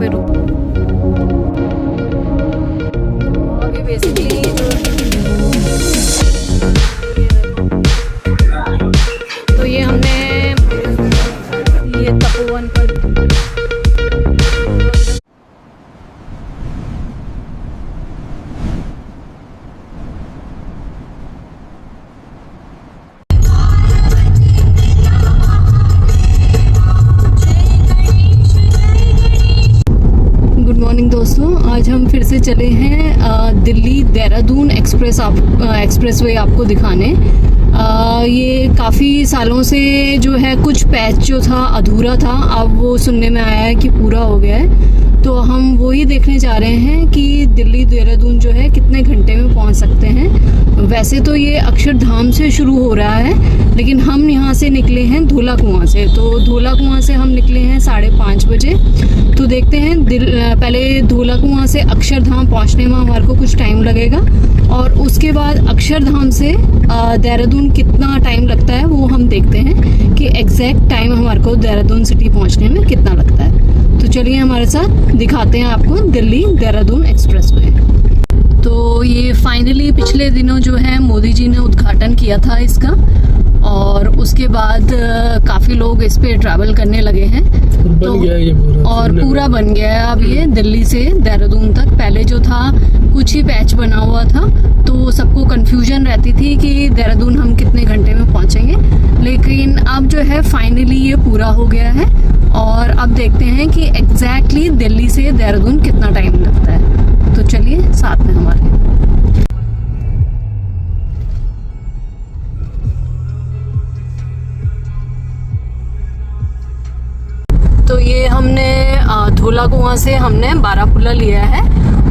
पे रुक। अभी बेसिकली तो ये हमने ये तपोवन पर दोस्तों, आज हम फिर से चले हैं दिल्ली देहरादून एक्सप्रेसवे आपको दिखाने। ये काफ़ी सालों से जो है कुछ पैच जो था अधूरा था, अब वो सुनने में आया है कि पूरा हो गया है। तो हम वही देखने जा रहे हैं कि दिल्ली देहरादून जो है कितने घंटे में पहुंच सकते हैं। वैसे तो ये अक्षरधाम से शुरू हो रहा है, लेकिन हम यहाँ से निकले हैं धौला कुआं से। तो धौला कुआं से हम निकले हैं 5:30 बजे। तो देखते हैं पहले धौला कुआं से अक्षरधाम पहुँचने में हमारे को कुछ टाइम लगेगा, और उसके बाद अक्षरधाम से देहरादून कितना टाइम लगता है वो हम देखते हैं कि एग्जैक्ट टाइम हमारे को देहरादून सिटी पहुँचने में कितना लगता है। तो चलिए हमारे साथ दिखाते हैं आपको दिल्ली देहरादून एक्सप्रेसवे। तो ये फाइनली पिछले दिनों जो है मोदी जी ने उद्घाटन किया था इसका, और उसके बाद काफ़ी लोग इस पे ट्रैवल करने लगे हैं। तो पूरा बन गया है अब ये दिल्ली से देहरादून तक। पहले जो था कुछ ही पैच बना हुआ था, तो सबको कंफ्यूजन रहती थी कि देहरादून हम कितने घंटे में पहुंचेंगे, लेकिन अब जो है फाइनली ये पूरा हो गया है। और अब देखते हैं कि एग्जैक्टली दिल्ली से देहरादून कितना टाइम लगता है। तो चलिए साथ में हमारे। तो ये हमने धौला कुआं से हमने बारापुल्ला लिया है,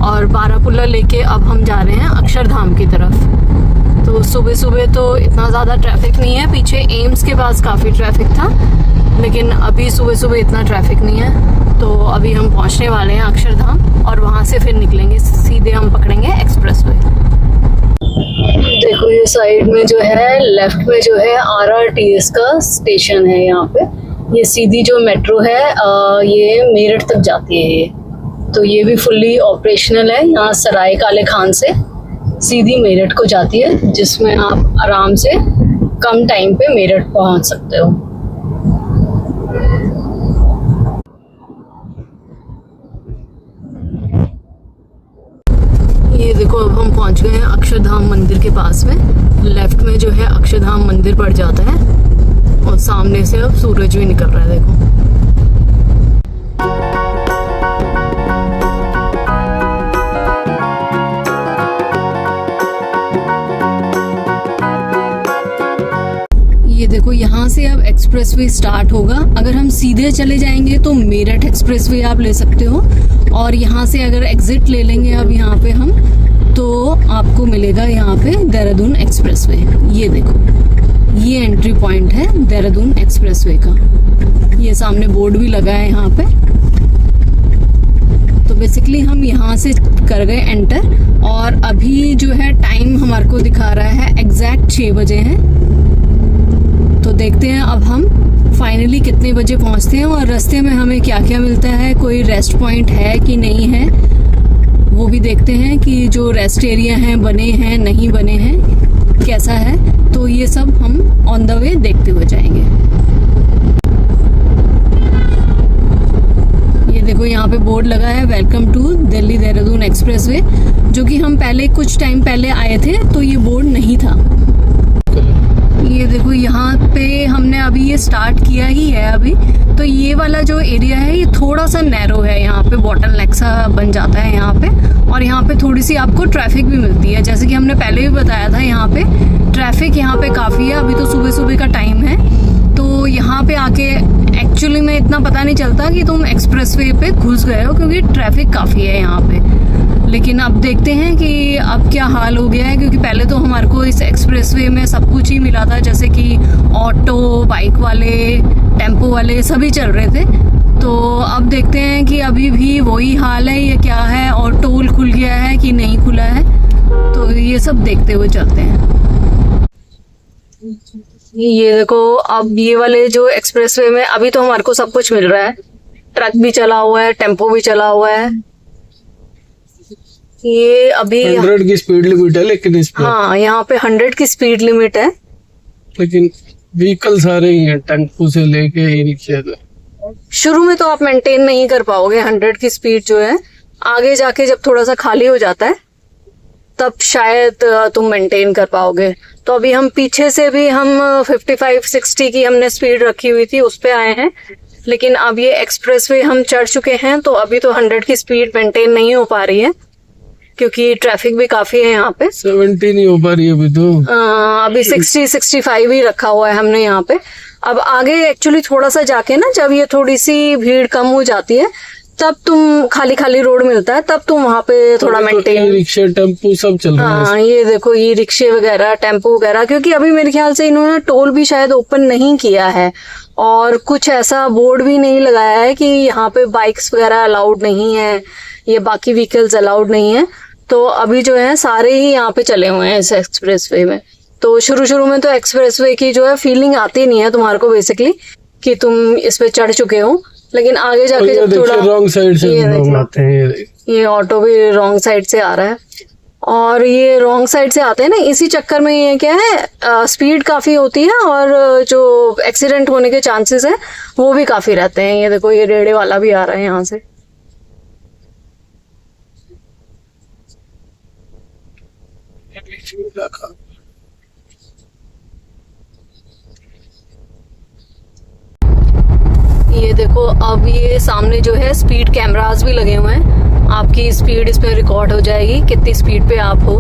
और बारापुल्ला लेके अब हम जा रहे हैं अक्षरधाम की तरफ। तो सुबह सुबह तो इतना ज़्यादा ट्रैफिक नहीं है, पीछे एम्स के पास काफ़ी ट्रैफिक था, लेकिन अभी सुबह सुबह इतना ट्रैफिक नहीं है। तो अभी हम पहुंचने वाले हैं अक्षरधाम, और वहां से फिर निकलेंगे, सीधे हम पकड़ेंगे एक्सप्रेसवे। देखो ये साइड में जो है लेफ्ट में जो है RRTS का स्टेशन है। यहाँ पे ये सीधी जो मेट्रो है ये मेरठ तक जाती है ये। तो ये भी फुल्ली ऑपरेशनल है। यहाँ सराय काले खान से सीधी मेरठ को जाती है, जिसमें आप आराम से कम टाइम पे मेरठ पहुंच सकते हो। ये देखो अब हम पहुंच गए हैं अक्षरधाम मंदिर के पास में। लेफ्ट में जो है अक्षरधाम मंदिर पड़ जाता है, और सामने से अब सूरज भी निकल रहा है। देखो ये देखो यहाँ से अब एक्सप्रेसवे स्टार्ट होगा। अगर हम सीधे चले जाएंगे तो मेरठ एक्सप्रेसवे आप ले सकते हो, और यहाँ से अगर एग्जिट ले लेंगे अब यहाँ पे हम, तो आपको मिलेगा यहाँ पे देहरादून एक्सप्रेसवे। ये देखो ये एंट्री पॉइंट है देहरादून एक्सप्रेसवे का। ये सामने बोर्ड भी लगा है यहाँ पे। तो बेसिकली हम यहाँ से कर गए एंटर, और अभी जो है टाइम हमारे को दिखा रहा है एग्जैक्ट 6 बजे है। तो देखते हैं अब हम फाइनली कितने बजे पहुंचते हैं, और रास्ते में हमें क्या क्या मिलता है, कोई रेस्ट पॉइंट है कि नहीं है, वो भी देखते हैं कि जो रेस्ट एरिया हैं बने हैं नहीं बने हैं, कैसा है। तो ये सब हम ऑन द वे देखते हुए जाएंगे। ये देखो यहाँ पे बोर्ड लगा है welcome to Delhi Dehradun expressway, जो कि हम पहले कुछ टाइम पहले आए थे तो ये बोर्ड नहीं था। ये देखो यहाँ पे हमने अभी ये स्टार्ट किया ही है अभी। तो ये वाला जो एरिया है ये थोड़ा सा नैरो है, यहाँ पे बॉटल नेक सा बन जाता है यहाँ पे, और यहाँ पे थोड़ी सी आपको ट्रैफिक भी मिलती है। जैसे कि हमने पहले भी बताया था, यहाँ पे ट्रैफिक यहाँ पे काफ़ी है। अभी तो सुबह सुबह का टाइम है, तो यहाँ पे आके एक्चुअली में इतना पता नहीं चलता कि तुम एक्सप्रेसवे पे घुस गए हो, क्योंकि ट्रैफिक काफ़ी है यहाँ पे। लेकिन अब देखते हैं कि अब क्या हाल हो गया है, क्योंकि पहले तो हमारे को इस एक्सप्रेसवे में सब कुछ ही मिला था, जैसे कि ऑटो, बाइक वाले, टेम्पो वाले सभी चल रहे थे। तो अब देखते हैं कि अभी भी वही हाल है या क्या है, और टोल खुल गया है कि नहीं खुला है। तो ये सब देखते हुए चलते हैं। ये देखो अब ये वाले जो एक्सप्रेसवे में अभी तो हमारे को सब कुछ मिल रहा है, ट्रक भी चला हुआ है, टेम्पो भी चला हुआ है। ये अभी 100 की स्पीड लिमिट है, लेकिन इस पे हाँ यहाँ पे 100 की स्पीड लिमिट है। लेकिन व्हीकल सारे ही हैं, टेम्पो से लेके ई रिक्शा तक। शुरू में तो आप मेंटेन नहीं कर पाओगे 100 की स्पीड जो है, आगे जाके जब थोड़ा सा खाली हो जाता है तब शायद तुम मेंटेन कर पाओगे। तो अभी हम पीछे से भी हम 55-60 की हमने स्पीड रखी हुई थी, उस पे आए हैं। लेकिन अब ये एक्सप्रेसवे हम चढ़ चुके हैं, तो अभी तो 100 की स्पीड मेंटेन नहीं हो पा रही है, क्योंकि ट्रैफिक भी काफी है यहाँ पे। 70 नहीं हो पा रही है अभी तो। अभी 60-65 ही रखा हुआ है हमने यहाँ पे। अब आगे एक्चुअली थोड़ा सा जाके ना, जब ये थोड़ी सी भीड़ कम हो जाती है, तब तुम खाली खाली रोड मिलता है, तब तुम वहाँ पे थोड़ा मेंटेन। रिक्शा टेम्पो सब चल रहा है। हाँ ये देखो, ये रिक्शे वगैरह, टेम्पो वगैरह, क्योंकि अभी मेरे ख्याल से इन्होंने टोल भी शायद ओपन नहीं किया है, और कुछ ऐसा बोर्ड भी नहीं लगाया है कि यहाँ पे बाइक्स वगैरह अलाउड नहीं है, ये बाकी व्हीकल्स अलाउड नहीं है। तो अभी जो है सारे ही यहाँ पे चले हुए हैं इस एक्सप्रेसवे में। तो शुरू में तो एक्सप्रेसवे की जो है फीलिंग आती नहीं है तुम्हारे को बेसिकली, कि तुम इस पे चढ़ चुके हो। लेकिन आगे जाके जब थोड़ा रॉन्ग साइड से लोग आते हैं, ये ऑटो भी रॉन्ग साइड से आ रहा है, और ये रॉन्ग साइड से आते हैं ना, इसी चक्कर में ये क्या है, स्पीड काफी होती है, और जो एक्सीडेंट होने के चांसेस है वो भी काफी रहते हैं। ये देखो, ये रेड़े वाला भी आ रहा है यहाँ से। ये देखो, अब ये सामने जो है स्पीड कैमरास भी लगे हुए हैं, आपकी स्पीड इसमें रिकॉर्ड हो जाएगी, कितनी स्पीड पे आप हो।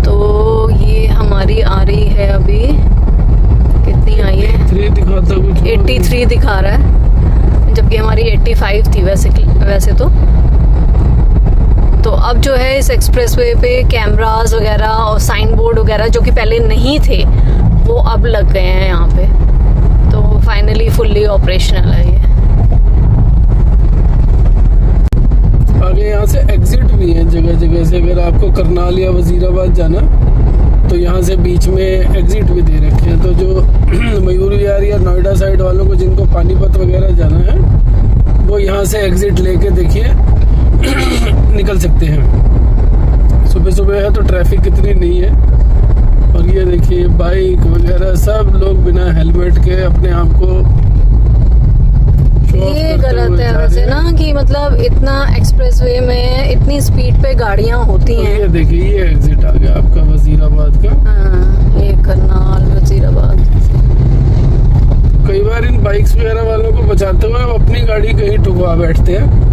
तो ये हमारी आ रही है अभी, कितनी आई है, 83 दिखा रहा है, जबकि हमारी 85 थी वैसे तो अब जो है इस एक्सप्रेसवे पे कैमरास वगैरह और साइन बोर्ड वगैरह जो कि पहले नहीं थे, वो अब लग गए हैं यहाँ पे। तो फाइनली फुल्ली ऑपरेशनल है ये। आगे यहाँ से एग्जिट भी है जगह जगह से। अगर आपको करनाल या वजीराबाद जाना, तो यहाँ से बीच में एग्जिट भी दे रखे हैं। तो जो मयूर विहार या नोएडा साइड वालों को, जिनको पानीपत वगैरह जाना है, वो यहाँ से एग्जिट लेके देखिए निकल सकते हैं। सुबह सुबह है तो ट्रैफिक कितनी नहीं है। और ये देखिए बाइक वगैरह सब लोग बिना हेलमेट के अपने आप को, ये गलत है वैसे ना, कि मतलब इतना एक्सप्रेसवे में इतनी स्पीड पे गाड़ियां होती हैं। ये देखिए, ये एग्जिट आ गया आपका वजीराबाद का। हाँ, ये करनाल वजीराबाद। कई बार इन बाइक्स वगैरह वालों को बचाते हुए वो अपनी गाड़ी कहीं ठुकवा बैठते हैं,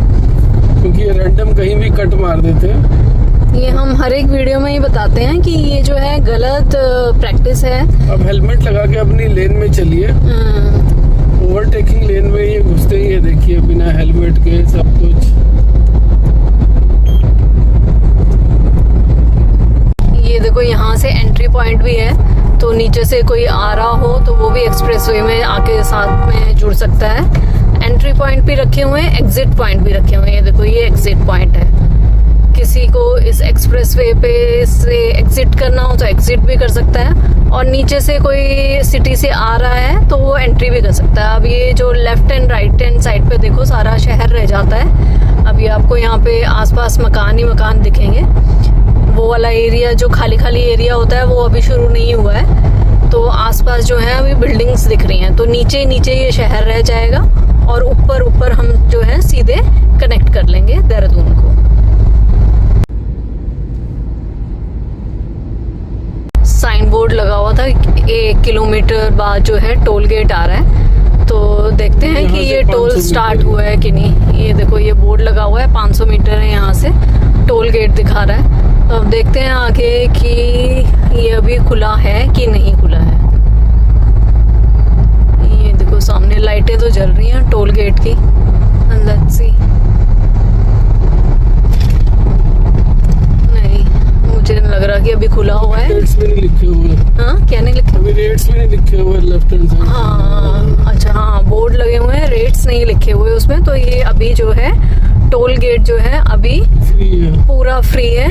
क्योंकि ये रैंडम कहीं भी कट मार देते हैं। ये हम हर एक वीडियो में ही बताते हैं कि ये जो है गलत प्रैक्टिस है। अब हेलमेट लगा के अपनी लेन में चलिए। ओवरटेकिंग लेन में ये घुसते ही है, देखिए बिना हेलमेट के सब कुछ। ये देखो, यहाँ से एंट्री पॉइंट भी है, तो नीचे से कोई आ रहा हो तो वो भी एक्सप्रेसवे में आके साथ में जुड़ सकता है। एंट्री पॉइंट भी रखे हुए हैं, एग्जिट पॉइंट भी रखे हुए हैं। ये देखो, ये एग्जिट पॉइंट है। किसी को इस एक्सप्रेसवे पे से एग्जिट करना हो तो एग्जिट भी कर सकता है, और नीचे से कोई सिटी से आ रहा है तो वो एंट्री भी कर सकता है। अब ये जो left and right hand side पे देखो, सारा शहर रह जाता है। अभी आपको यहाँ पे आसपास मकान ही मकान दिखेंगे। वो वाला एरिया जो खाली खाली एरिया होता है वो अभी शुरू नहीं हुआ है, तो आसपास जो है अभी बिल्डिंग्स दिख रही हैं। तो नीचे नीचे ये शहर रह जाएगा, और ऊपर हम जो है सीधे कनेक्ट कर लेंगे देहरादून को। साइन बोर्ड लगा हुआ था, 1 किलोमीटर बाद जो है टोल गेट आ रहा है, तो देखते हैं कि ये टोल स्टार्ट हुआ है कि नहीं। ये देखो, ये बोर्ड लगा हुआ है, 500 मीटर है यहाँ से, टोल गेट दिखा रहा है। तो अब देखते हैं आगे कि ये अभी खुला है कि नहीं खुला है। ये देखो, सामने लाइटें तो जल रही हैं टोल गेट की। Let's see. मुझे लग रहा कि अभी खुला हुआ है। रेट्स भी नहीं लिखे हुए। हाँ, क्या नहीं लिखे? अभी रेट्स भी नहीं लिखे हुए लेफ्ट हैंड साइड। हाँ अच्छा, हाँ बोर्ड लगे हुए हैं, रेट्स नहीं लिखे हुए उसमें। तो ये अभी जो है टोल गेट जो है अभी फ्री है, पूरा फ्री है,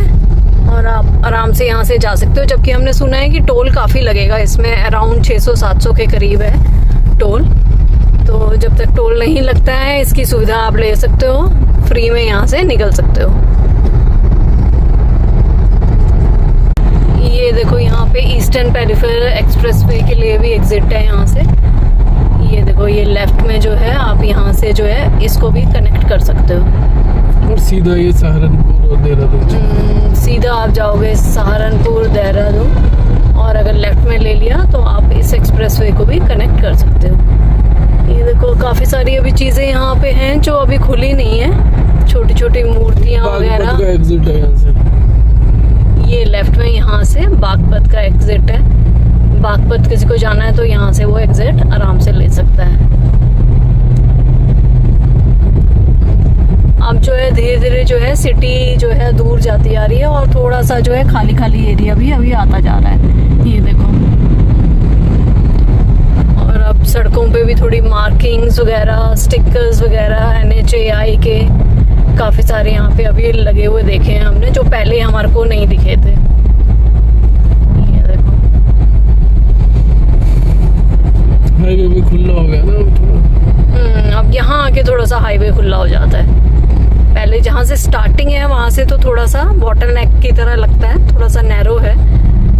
और आप आराम से यहाँ से जा सकते हो। जबकि हमने सुना है कि टोल काफी लगेगा इसमें, अराउंड 600-700 के करीब है टोल। तो जब तक टोल नहीं लगता है इसकी सुविधा आप ले सकते हो, फ्री में यहाँ से निकल सकते हो। ये देखो यहाँ पे ईस्टर्न पेरिफेरल एक्सप्रेसवे के लिए भी एग्जिट है यहाँ से। ये देखो ये लेफ्ट में जो है आप यहाँ से जो है इसको भी कनेक्ट कर सकते हो और सीधा ये सहारनपुर और देहरादून। सीधा आप जाओगे सहारनपुर देहरादून, और अगर लेफ्ट में ले लिया तो आप इस एक्सप्रेसवे को भी कनेक्ट कर सकते हो। ये देखो काफ़ी सारी अभी चीज़ें यहाँ पे हैं जो अभी खुली नहीं है, छोटी छोटी मूर्तियाँ वगैरह। बागपत का एग्जिट है यहाँ से। ये लेफ्ट में यहाँ से बागपत का एग्जिट है। बागपत किसी को जाना है तो यहाँ से वो एग्जिट आराम से ले सकता है। अब जो है धीरे धीरे जो है सिटी जो है दूर जाती जा रही है, और थोड़ा सा जो है खाली खाली एरिया भी अभी आता जा रहा है। ये देखो, और अब सड़कों पे भी थोड़ी मार्किंग्स वगैरह, स्टिकर्स वगैरह NHAI के काफ़ी सारे यहाँ पे अभी लगे हुए देखे हैं हमने, जो पहले हमारे को नहीं दिखे थे। ये देखो हाईवे भी खुला हो गया ना थोड़ा। अब यहाँ आके थोड़ा सा हाईवे खुला हो जाता है। पहले जहाँ से स्टार्टिंग है वहाँ से तो थोड़ा सा बॉटल नेक की तरह लगता है, थोड़ा सा नैरो है,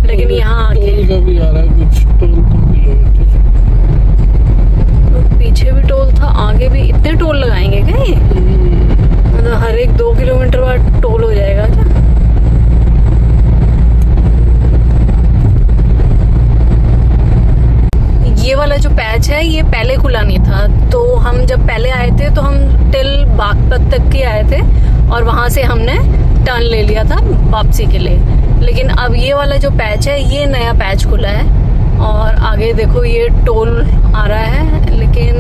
लेकिन यहाँ आके टोल का भी आ रहा है कुछ, टोल किलोमीटर। तो पीछे भी टोल था, आगे भी इतने टोल लगाएंगे क्या ये? मतलब हर एक 2 किलोमीटर बाद टोल हो जाएगा क्या? ये वाला जो पैच है ये पहले खुला नहीं था, तो हम जब पहले आए थे तो हम टिल बागपत तक के आए थे, और वहां से हमने टर्न ले लिया था वापसी के लिए। लेकिन अब ये वाला जो पैच है ये नया पैच खुला है, और आगे देखो ये टोल आ रहा है, लेकिन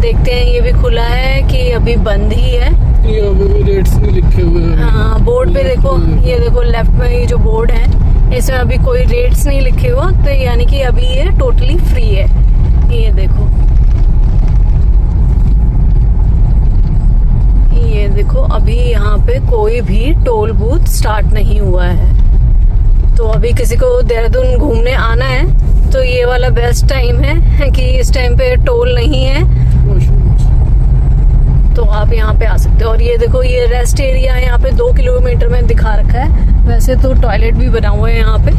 देखते हैं ये भी खुला है कि अभी बंद ही है। यहाँ पे भी रेट्स नहीं लिखे हुए हैं। हाँ, बोर्ड पे देखो, ये देखो लेफ्ट में ये जो बोर्ड है इसमें अभी कोई रेट्स नहीं लिखे हुआ, तो यानी कि अभी ये टोटली फ्री है। ये देखो, ये देखो अभी यहाँ पे कोई भी टोल बूथ स्टार्ट नहीं हुआ है। तो अभी किसी को देहरादून घूमने आना है तो ये वाला बेस्ट टाइम है कि इस टाइम पे टोल नहीं है, तो आप यहाँ पे आ सकते हो। और ये देखो ये रेस्ट एरिया है, यहाँ पे 2 किलोमीटर में दिखा रखा है। वैसे तो टॉयलेट भी बना हुआ है यहाँ पे,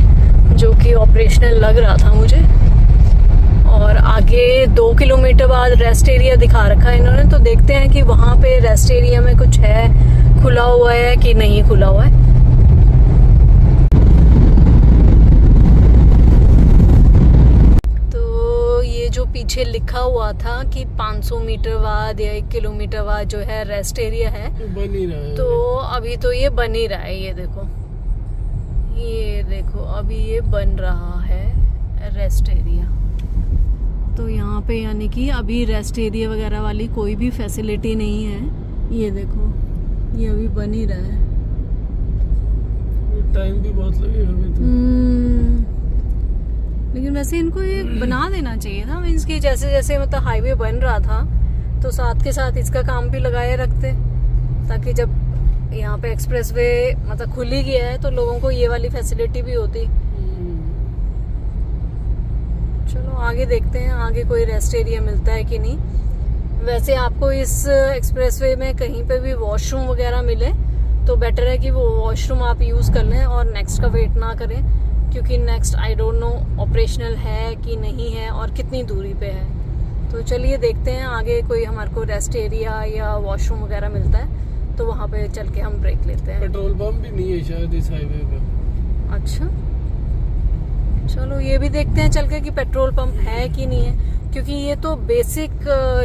जो कि ऑपरेशनल लग रहा था मुझे। और आगे 2 किलोमीटर बाद रेस्ट एरिया दिखा रखा है इन्होंने, तो देखते हैं कि वहाँ पे रेस्ट एरिया में कुछ है, खुला हुआ है कि नहीं खुला हुआ है। जो पीछे लिखा हुआ था कि 500 मीटर बाद या 1 किलोमीटर बाद जो है रेस्ट एरिया है, बन ही रहा है। तो अभी तो ये बन ही रहा है। ये देखो, ये देखो अभी ये बन रहा है रेस्ट एरिया। तो यहाँ पे यानी कि अभी रेस्ट एरिया वगैरह वाली कोई भी फैसिलिटी नहीं है। ये देखो ये अभी बन ही रहा है। टाइम भी बहुत लगेगा अभी तो। लेकिन वैसे इनको ये बना देना चाहिए था, मीन्स कि जैसे जैसे मतलब हाईवे बन रहा था तो साथ के साथ इसका काम भी लगाए रखते, ताकि जब यहाँ पे एक्सप्रेसवे मतलब खुल ही गया है तो लोगों को ये वाली फैसिलिटी भी होती। चलो आगे देखते हैं आगे कोई रेस्ट एरिया मिलता है कि नहीं। वैसे आपको इस एक्सप्रेसवे में कहीं पे भी वॉशरूम वगैरह मिले तो बेटर है कि वो वॉशरूम आप यूज़ कर लें और नेक्स्ट का वेट ना करें, क्योंकि next I don't know operational है कि नहीं है और कितनी दूरी पे है। तो चलिए देखते हैं आगे कोई हमारे को रेस्ट एरिया या वॉशरूम वगैरह मिलता है तो वहाँ पे चल के हम ब्रेक लेते हैं। पेट्रोल पंप भी नहीं है शायद इस हाईवे पे। अच्छा, चलो ये भी देखते हैं चल के कि पेट्रोल पंप है कि नहीं है, क्योंकि ये तो बेसिक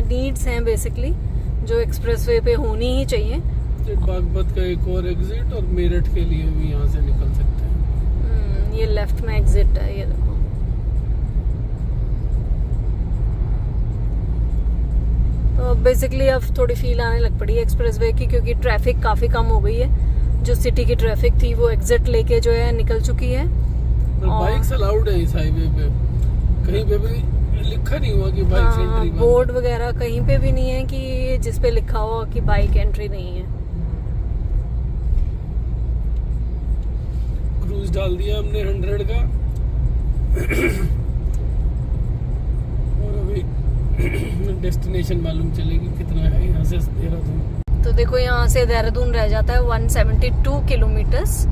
नीड्स हैं बेसिकली जो एक्सप्रेसवे पे होनी ही चाहिए। बागपत का एक और एग्जिट और मेरठ के लिए भी यहाँ से निकल सकते हैं। ये लेफ्ट में एग्जिट है, ये देखो। तो बेसिकली अब थोड़ी फील आने लग पड़ी है एक्सप्रेसवे की, क्योंकि ट्रैफिक काफी कम हो गई है। जो सिटी की ट्रैफिक थी वो एग्जिट लेके जो है निकल चुकी है। बाइक्स अलाउड है इस हाईवे पे, कहीं पे भी लिखा नहीं हुआ कि बाइक एंट्री। बोर्ड वगैरह कहीं पे भी नहीं है कि जिस पे लिखा हुआ कि बाइक एंट्री नहीं है। क्रूज डाल दिया हमने 100 का और अभी डेस्टिनेशन मालूम चलेगी कितना है यहाँ से देहरादून। तो देखो यहाँ से देहरादून रह जाता है 172 किलोमीटर्स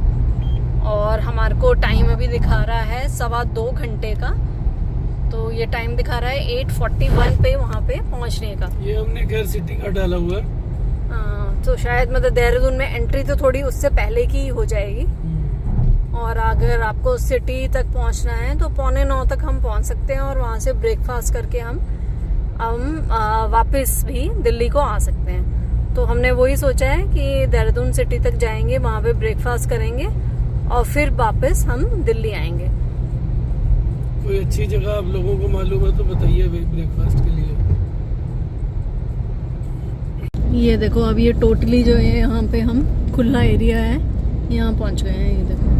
और हमारे को टाइम अभी दिखा रहा है 2.25 घंटे का। तो ये टाइम दिखा रहा है 8:41 पे वहाँ पे पहुँचने का। ये हमने खैर सिटी का डाला हुआ है। तो शायद मतलब देहरादून में एंट्री तो थोड़ी उससे पहले की हो जाएगी और अगर आपको सिटी तक पहुँचना है तो 8:45 तक हम पहुँच सकते हैं और वहाँ से ब्रेकफास्ट करके हम वापस भी दिल्ली को आ सकते हैं। तो हमने वही सोचा है कि देहरादून सिटी तक जाएंगे, वहाँ पे ब्रेकफास्ट करेंगे और फिर वापस हम दिल्ली आएंगे। कोई अच्छी जगह आप लोगों को मालूम है तो बताइए ब्रेकफास्ट के लिए। ये देखो अब ये टोटली जो है यहाँ पे हम खुला एरिया है, यहाँ पहुँच गए हैं। ये देखो